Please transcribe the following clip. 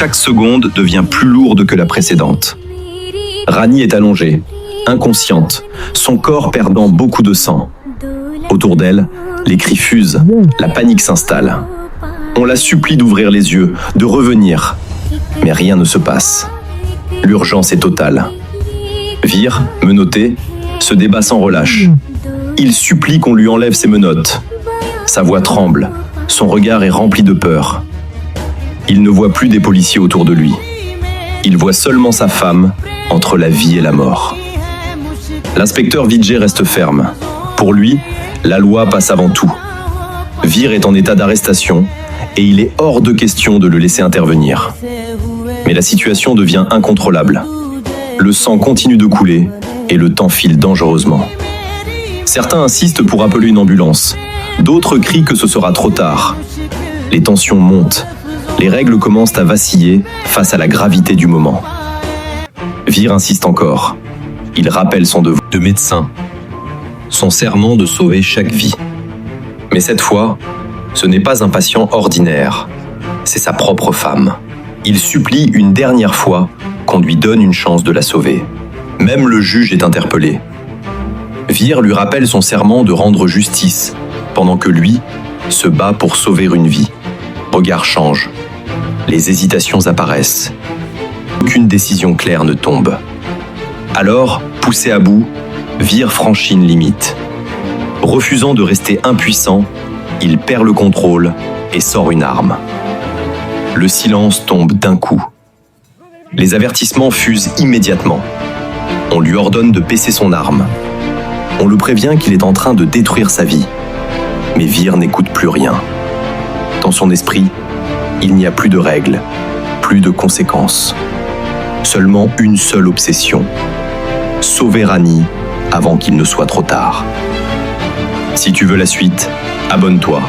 Chaque seconde devient plus lourde que la précédente. Rani est allongée, inconsciente, son corps perdant beaucoup de sang. Autour d'elle, les cris fusent, la panique s'installe. On la supplie d'ouvrir les yeux, de revenir. Mais rien ne se passe. L'urgence est totale. Vir, menotté, se débat sans relâche. Il supplie qu'on lui enlève ses menottes. Sa voix tremble, son regard est rempli de peur. Il ne voit plus des policiers autour de lui. Il voit seulement sa femme entre la vie et la mort. L'inspecteur Vijay reste ferme. Pour lui, la loi passe avant tout. Vir est en état d'arrestation et il est hors de question de le laisser intervenir. Mais la situation devient incontrôlable. Le sang continue de couler et le temps file dangereusement. Certains insistent pour appeler une ambulance. D'autres crient que ce sera trop tard. Les tensions montent. Les règles commencent à vaciller face à la gravité du moment. Vir insiste encore. Il rappelle son devoir de médecin, son serment de sauver chaque vie. Mais cette fois, ce n'est pas un patient ordinaire, c'est sa propre femme. Il supplie une dernière fois qu'on lui donne une chance de la sauver. Même le juge est interpellé. Vir lui rappelle son serment de rendre justice, pendant que lui se bat pour sauver une vie. Regard change. Les hésitations apparaissent. Aucune décision claire ne tombe. Alors, poussé à bout, Vir franchit une limite. Refusant de rester impuissant, il perd le contrôle et sort une arme. Le silence tombe d'un coup. Les avertissements fusent immédiatement. On lui ordonne de baisser son arme. On le prévient qu'il est en train de détruire sa vie. Mais Vir n'écoute plus rien. Dans son esprit, il n'y a plus de règles, plus de conséquences. Seulement une seule obsession. Sauver Rani avant qu'il ne soit trop tard. Si tu veux la suite, abonne-toi.